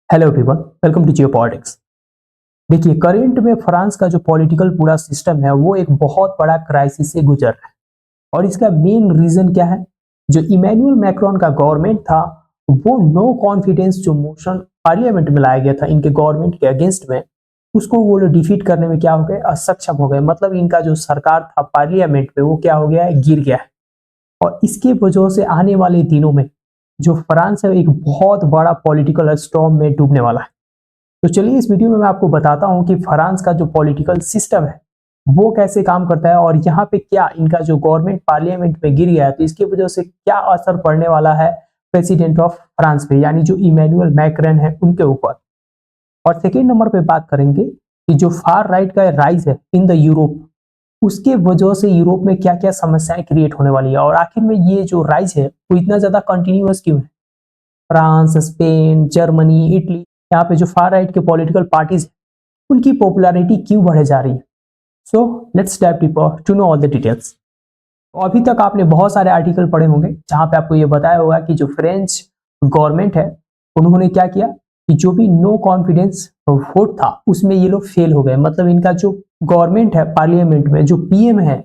Hello everyone, welcome to geopolitics. देखिए, current में France का जो पॉलिटिकल पूरा सिस्टम है वो एक बहुत बड़ा क्राइसिस से गुजर रहा है। और इसका मेन रीजन क्या है? जो इमैनुअल मैक्रोन का गवर्नमेंट था, वो नो कॉन्फिडेंस जो मोशन पार्लियामेंट में लाया गया था इनके गवर्नमेंट के अगेंस्ट में, उसको वो लोग डिफीट करने में क्या हो गए, असक्षम हो गए। मतलब इनका जो सरकार था पार्लियामेंट में वो क्या हो गया है, गिर गया है। और इसके वजह से आने वाले दिनों में जो फ्रांस है एक बहुत बड़ा पॉलिटिकल स्टॉर्म में डूबने वाला है। तो चलिए इस वीडियो में मैं आपको बताता हूं कि फ्रांस का जो पॉलिटिकल सिस्टम है वो कैसे काम करता है और यहाँ पे क्या इनका जो गवर्नमेंट पार्लियामेंट में गिर गया है तो इसकी वजह से क्या असर पड़ने वाला है प्रेसिडेंट ऑफ फ्रांस पे, यानी जो इमैनुअल मैक्रॉन है उनके ऊपर। और सेकेंड नंबर पे बात करेंगे कि जो फार राइट का राइज है इन द यूरोप, उसके वजह से यूरोप में क्या क्या समस्याएं क्रिएट होने वाली है और आखिर में ये जो राइज है वो इतना ज्यादा कंटिन्यूअस क्यों है। फ्रांस, स्पेन, जर्मनी, इटली, यहाँ पे जो फार राइट के पॉलिटिकल पार्टीज है उनकी पॉपुलैरिटी क्यों बढ़े जा रही है। So let's dive deeper to know all the details. तो अभी तक आपने बहुत सारे आर्टिकल पढ़े होंगे जहां पे आपको ये बताया होगा कि जो फ्रेंच गवर्नमेंट है उन्होंने क्या किया कि जो भी नो कॉन्फिडेंस वोट था उसमें ये लोग फेल हो गए। मतलब इनका जो गवर्नमेंट है पार्लियामेंट में जो पीएम है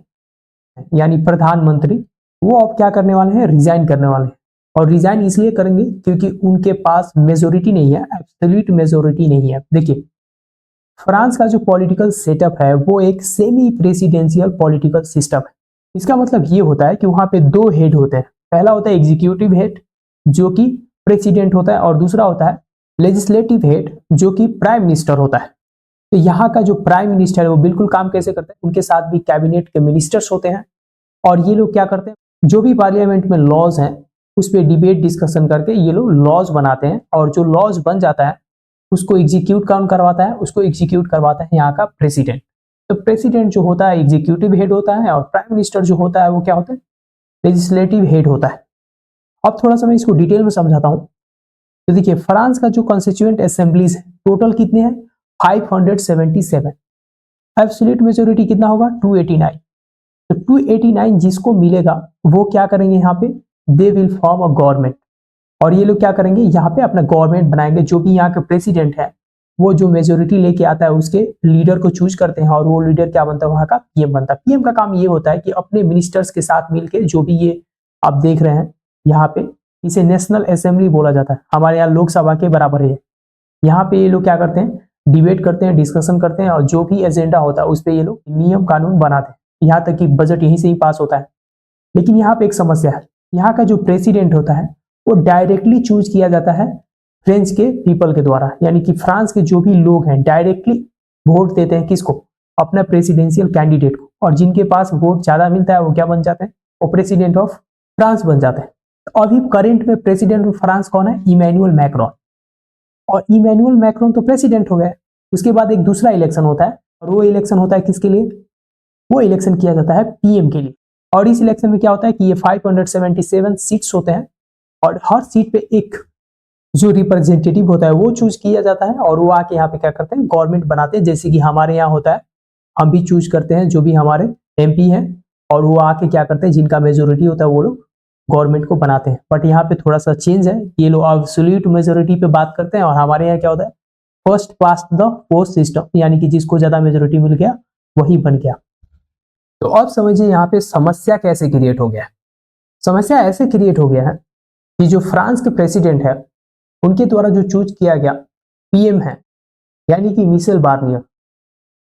यानी प्रधानमंत्री, वो अब क्या करने वाले हैं, रिजाइन करने वाले हैं। और रिजाइन इसलिए करेंगे क्योंकि उनके पास मेजोरिटी नहीं है, एब्सोल्यूट मेजोरिटी नहीं है। देखिए, फ्रांस का जो पॉलिटिकल सेटअप है वो एक सेमी प्रेसिडेंशियल पॉलिटिकल सिस्टम है। इसका मतलब ये होता है कि वहां पे दो हेड होते हैं। पहला होता है एग्जीक्यूटिव हेड जो कि प्रेसिडेंट होता है और दूसरा होता है लेजिस्लेटिव हेड जो कि प्राइम मिनिस्टर होता है। तो यहाँ का जो प्राइम मिनिस्टर है वो बिल्कुल काम कैसे करता है, उनके साथ भी कैबिनेट के मिनिस्टर्स होते हैं और ये लोग क्या करते हैं, जो भी पार्लियामेंट में लॉज हैं उस पर डिबेट डिस्कशन करके ये लोग लॉज बनाते हैं और जो लॉज बन जाता है उसको एग्जीक्यूट कौन करवाता है, उसको एग्जीक्यूट करवाता है यहाँ का प्रेसिडेंट। तो प्रेसिडेंट जो होता है एग्जीक्यूटिव हेड होता है और प्राइम मिनिस्टर जो होता है वो क्या होता है, लेजिस्लेटिव हेड होता है। अब थोड़ा सा मैं इसको डिटेल में समझाता हूँ। तो देखिए, फ्रांस का जो कॉन्स्टिट्यूएंट असेंबलीज है टोटल कितने हैं, 577। एब्सोल्यूट मेजोरिटी कितना होगा, 289। तो 289 जिसको मिलेगा वो क्या करेंगे, यहाँ पे they will form a government. और ये लोग क्या करेंगे, यहाँ पे अपना गवर्नमेंट बनाएंगे। जो भी यहाँ के प्रेसिडेंट है वो जो मेजोरिटी लेके आता है उसके लीडर को चूज करते हैं और वो लीडर क्या बनता है, वहां का पीएम बनता है। पीएम का काम ये होता है कि अपने मिनिस्टर्स के साथ मिलके जो भी ये आप देख रहे हैं यहाँ पे, इसे नेशनल असेंबली बोला जाता है, हमारे यहाँ लोकसभा के बराबर है। यहाँ पे ये लोग क्या करते हैं, डिबेट करते हैं, डिस्कशन करते हैं और जो भी एजेंडा होता है उस पर ये लोग नियम कानून बनाते हैं। यहाँ तक कि बजट यहीं से ही पास होता है। लेकिन यहाँ पे एक समस्या है, यहाँ का जो प्रेसिडेंट होता है वो डायरेक्टली चूज किया जाता है फ्रेंच के पीपल के द्वारा। यानी कि फ्रांस के जो भी लोग हैं डायरेक्टली वोट देते हैं किसको, अपना प्रेसिडेंशियल कैंडिडेट को। और जिनके पास वोट ज्यादा मिलता है वो क्या बन जाते हैं, वो प्रेसिडेंट ऑफ फ्रांस बन जाते हैं। तो अभी करंट में प्रेसिडेंट ऑफ फ्रांस कौन है, इमैनुअल मैक्रोन। और इमैनुअल मैक्रोन तो प्रेसिडेंट हो गए। उसके बाद एक दूसरा इलेक्शन होता है और वो इलेक्शन होता है किसके लिए, वो इलेक्शन किया जाता है पीएम के लिए। और इस इलेक्शन में क्या होता है कि ये 577 सीट्स होते हैं और हर सीट पे एक जो रिप्रेजेंटेटिव होता है वो चूज किया जाता है और वो आके यहाँ पे क्या करते हैं, गवर्नमेंट बनाते हैं। जैसे कि हमारे यहाँ होता है, हम भी चूज करते हैं जो भी हमारे एमपी हैं और वो आके क्या करते हैं, जिनका मेजोरिटी होता है वो लोग गवर्नमेंट को बनाते हैं। बट यहाँ पे थोड़ा सा चेंज है, ये लोग एब्सोल्यूट मेजोरिटी पे बात करते हैं और हमारे यहाँ क्या होता है, first past the post system, यानी कि जिसको ज्यादा मेजोरिटी मिल गया वही बन गया। तो अब समझिए यहाँ पे समस्या कैसे क्रिएट हो गया है। समस्या ऐसे क्रिएट हो गया है कि जो फ्रांस के प्रेसिडेंट है उनके द्वारा जो चूज किया गया पीएम है, यानी कि मिशेल बार्नियर,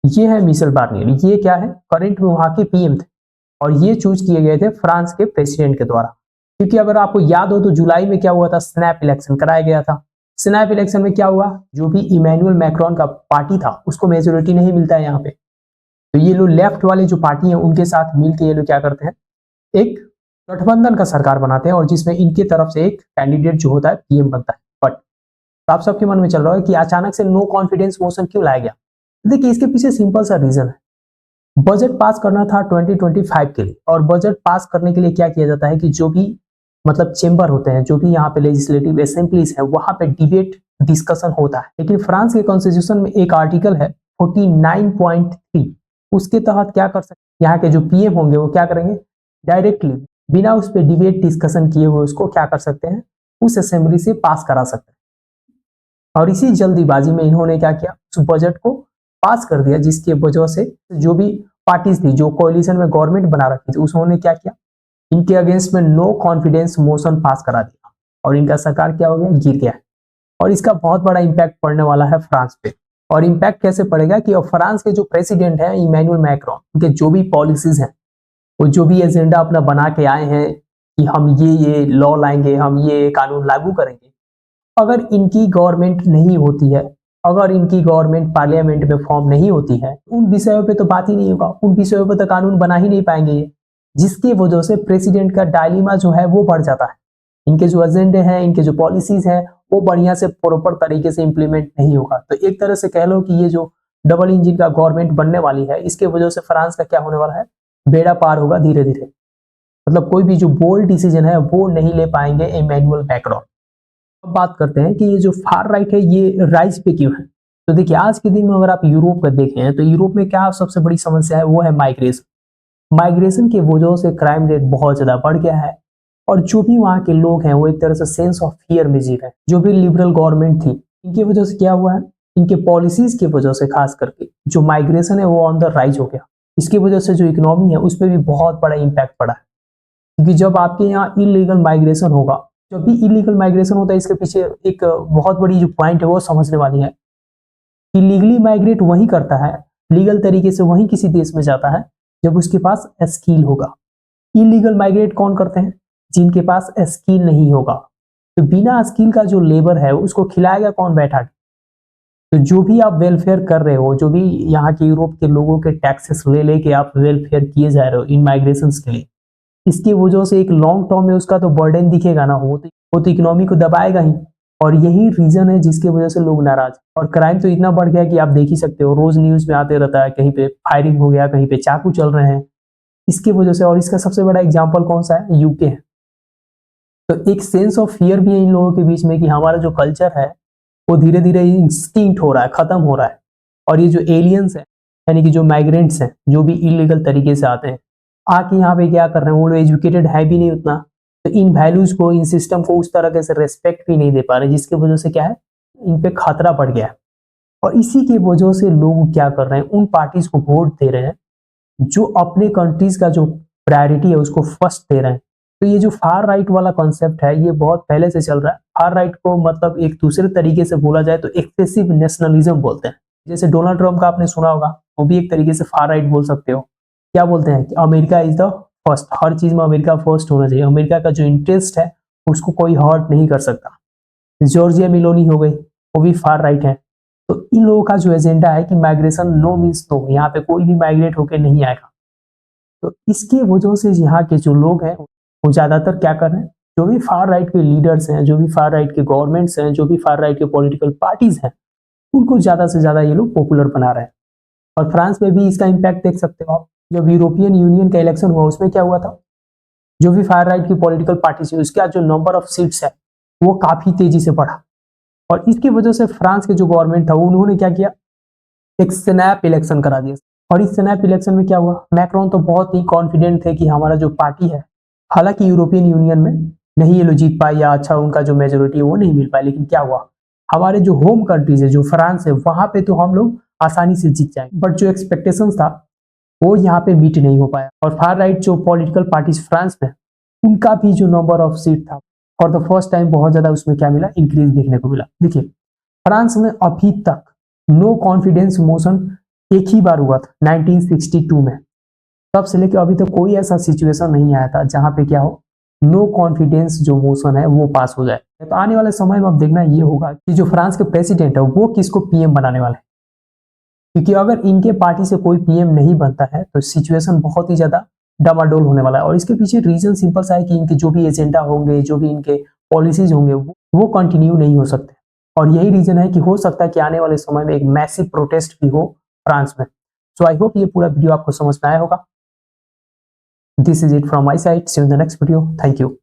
ये है मिशेल बार्नियर, ये क्या है, करंट में वहां के पीएम थे और ये चूज किए गए थे फ्रांस के प्रेसिडेंट के द्वारा। क्योंकि अगर आपको याद हो तो जुलाई में क्या हुआ था, स्नैप इलेक्शन कराया गया था। स्नैप इलेक्शन में क्या हुआ, जो भी इमैनुअल मैक्रोन का पार्टी था उसको मेजोरिटी नहीं मिलता है यहाँ पे। तो ये लोग लेफ्ट वाले जो पार्टी है उनके साथ मिलकर ये लोग क्या करते हैं, एक गठबंधन का सरकार बनाते हैं और जिसमें इनके तरफ से एक कैंडिडेट जो होता है पीएम बनता है। बट तो आप सबके मन में चल रहा है कि अचानक से नो कॉन्फिडेंस मोशन क्यों लाया गया। देखिए, इसके पीछे सिंपल सा रीजन है, बजट पास करना था 2025 के लिए। और बजट पास करने के लिए क्या किया जाता है कि जो भी मतलब चेंबर होते हैं, जो भी यहाँ पे लेजिस्लेटिव असेंबलीज है, वहां पे डिबेट डिस्कशन होता है। लेकिन फ्रांस के कॉन्स्टिट्यूशन में एक आर्टिकल है 49.3, उसके तहत क्या कर सकते, यहाँ के जो पीएम होंगे वो क्या करेंगे, डायरेक्टली बिना उस पर डिबेट डिस्कशन किए हुए उसको क्या कर सकते हैं, उस असेंबली से पास करा सकते हैं। और इसी जल्दीबाजी में इन्होंने क्या किया, उस बजट को पास कर दिया, जिसके वजह से जो भी पार्टीज थी जो कोalition में गवर्नमेंट बना रखी थी उन्होंने क्या किया, इनके अगेंस्ट में नो कॉन्फिडेंस मोशन पास करा दिया और इनका सरकार क्या हो गया, गिर गया। और इसका बहुत बड़ा इंपैक्ट पड़ने वाला है फ्रांस पे। और इंपैक्ट कैसे पड़ेगा कि अब फ्रांस के जो प्रेसिडेंट है इमैनुअल मैक्रोन, उनके जो भी पॉलिसीज हैं, वो जो भी एजेंडा अपना बना के आए हैं कि हम ये लॉ लाएंगे, हम ये कानून लागू करेंगे, अगर इनकी गवर्नमेंट नहीं होती है, अगर इनकी गवर्नमेंट पार्लियामेंट में फॉर्म नहीं होती है, उन विषयों पे तो बात ही नहीं होगा, उन विषयों पे तो कानून बना ही नहीं पाएंगे ये, जिसकी वजह से प्रेसिडेंट का डायलेमा जो है वो बढ़ जाता है। इनके जो एजेंडे हैं, इनके जो पॉलिसीज हैं, वो बढ़िया से प्रॉपर तरीके से इंप्लीमेंट नहीं होगा। तो एक तरह से कह लो कि ये जो डबल इंजन का गवर्नमेंट बनने वाली है, इसके वजह से फ्रांस का क्या होने वाला है, बेड़ा पार होगा धीरे धीरे। मतलब कोई भी जो बोल्ड डिसीजन है वो नहीं ले पाएंगे इमैनुअल मैक्रोन। अब बात करते हैं कि ये जो फार राइट है ये राइज पे क्यों है। तो देखिए आज के दिन में अगर आप यूरोप का देखें तो यूरोप में क्या सबसे बड़ी समस्या है, वो है माइग्रेशन। माइग्रेशन की वजह से क्राइम रेट बहुत ज्यादा बढ़ गया है और जो भी वहाँ के लोग हैं वो एक तरह से सेंस ऑफ फियर में जी रहे हैं। जो भी लिबरल गवर्नमेंट थी, इनकी वजह से क्या हुआ है, इनके पॉलिसीज की वजह से खास करके जो माइग्रेशन है वो ऑन द राइज हो गया। इसकी वजह से जो इकोनॉमी है उस पर भी बहुत बड़ा इंपैक्ट पड़ा है, क्योंकि जब आपके यहाँ इलीगल माइग्रेशन होगा, जब भी इलीगल माइग्रेशन होता है इसके पीछे एक बहुत बड़ी जो पॉइंट है वो समझने वाली है। इलीगली माइग्रेट वही करता है, लीगल तरीके से वही किसी देश में जाता है जब उसके पास स्किल होगा। इलीगल माइग्रेट कौन करते हैं, जिनके पास स्किल नहीं होगा। तो बिना स्किल का जो लेबर है उसको खिलाएगा कौन बैठा के। तो जो भी आप वेलफेयर कर रहे हो, जो भी यहाँ के यूरोप के लोगों के टैक्सेस ले लेके आप वेलफेयर किए जा रहे हो इन माइग्रेशन के लिए, इसकी वजह से एक लॉन्ग टर्म में उसका तो बर्डन दिखेगा ना, वो तो इकोनॉमी को दबाएगा ही। और यही रीजन है जिसकी वजह से लोग नाराज। और क्राइम तो इतना बढ़ गया कि आप देख ही सकते हो, रोज न्यूज में आते रहता है, कहीं पे फायरिंग हो गया, कहीं पे चाकू चल रहे हैं इसकी वजह से। और इसका सबसे बड़ा एग्जाम्पल कौन सा है, यूके है। तो एक सेंस ऑफ फियर भी है इन लोगों के बीच में कि हमारा जो कल्चर है वो धीरे धीरे एक्सटिंक्ट हो रहा है, खत्म हो रहा है। और ये जो एलियंस है, यानी कि जो माइग्रेंट्स हैं, जो भी इलीगल तरीके से आते हैं, आके यहाँ पे क्या कर रहे हैं, वो लोग एजुकेटेड है भी नहीं उतना, तो इन वैल्यूज को, इन सिस्टम को उस तरह से रेस्पेक्ट भी नहीं दे पा रहे, जिसकी वजह से क्या है, इन पे खतरा बढ़ गया है। और इसी की वजह से लोग क्या कर रहे हैं, उन पार्टीज को वोट दे रहे हैं जो अपने कंट्रीज का जो प्रायोरिटी है उसको फर्स्ट दे रहे हैं। तो ये जो फार राइट वाला कॉन्सेप्ट है ये बहुत पहले से चल रहा है। फार राइट को मतलब एक दूसरे तरीके से बोला जाए तो एक्सेसिव नेशनलिज्म बोलते हैं। जैसे डोनाल्ड ट्रम्प का आपने सुना होगा, वो भी एक तरीके से फार राइट बोल सकते हो। क्या बोलते हैं कि अमेरिका इज द फर्स्ट, हर चीज में अमेरिका फर्स्ट होना चाहिए, अमेरिका का जो इंटरेस्ट है उसको कोई हर्ट नहीं कर सकता। जॉर्जिया मिलोनी हो गई, वो भी फार राइट है। तो इन लोगों का जो एजेंडा है कि माइग्रेशन नो मीन्स नो, यहाँ पे कोई भी माइग्रेट होकर नहीं आएगा। तो इसकी वजह से यहाँ के जो लोग हैं वो ज्यादातर क्या कर रहे हैं, जो भी फार राइट के लीडर्स हैं, जो भी फार राइट के गवर्नमेंट्स हैं, जो भी फार राइट के पॉलिटिकल पार्टीज हैं, उनको ज्यादा से ज्यादा ये लोग पॉपुलर बना रहे हैं। और फ्रांस में भी इसका इंपैक्ट देख सकते हो आप। जब यूरोपियन यूनियन का इलेक्शन हुआ उसमें क्या हुआ था, जो भी फार राइट की पॉलिटिकल पार्टी थी उसका जो नंबर ऑफ सीट्स है वो काफी तेजी से बढ़ा। और इसकी वजह से फ्रांस के जो गवर्नमेंट था उन्होंने क्या किया, एक स्नैप इलेक्शन करा दिया। और इस स्नैप इलेक्शन में क्या हुआ, मैक्रोन तो बहुत ही कॉन्फिडेंट थे कि हमारा जो पार्टी है, हालांकि यूरोपियन यूनियन में नहीं ये लोग जीत पाए या अच्छा उनका जो मेजोरिटी है वो नहीं मिल पाया, लेकिन क्या हुआ, हमारे जो होम कंट्रीज है, जो फ्रांस है, वहां पे तो हम लोग आसानी से जीत जाएंगे। बट जो एक्सपेक्टेशन था वो यहाँ पे मीट नहीं हो पाया। और फार राइट जो पॉलिटिकल पार्टीज फ्रांस में, उनका भी जो नंबर ऑफ सीट था फॉर द फर्स्ट टाइम बहुत ज्यादा उसमें क्या मिला, इंक्रीज देखने को मिला। देखिए फ्रांस में अभी तक नो कॉन्फिडेंस मोशन एक ही बार हुआ था 1962 में, तब से लेकर अभी तक कोई ऐसा सिचुएशन नहीं आया था जहां पे क्या हो, नो कॉन्फिडेंस जो मोशन है वो पास हो जाए। तो आने वाले समय में अब देखना ये होगा कि जो फ्रांस के प्रेसिडेंट है वो किसको पीएम बनाने वाले हैं, क्योंकि अगर इनके पार्टी से कोई पीएम नहीं बनता है तो सिचुएशन बहुत ही ज्यादा डामाडोल होने वाला है। और इसके पीछे रीजन सिंपल सा है कि इनके जो भी एजेंडा होंगे, जो भी इनके पॉलिसीज होंगे वो कंटिन्यू नहीं हो सकते। और यही रीजन है कि हो सकता है कि आने वाले समय में एक मैसिव प्रोटेस्ट भी हो फ्रांस में। सो आई होप ये पूरा वीडियो आपको समझ में आया होगा। This is it from my side, see you in the next video, thank you.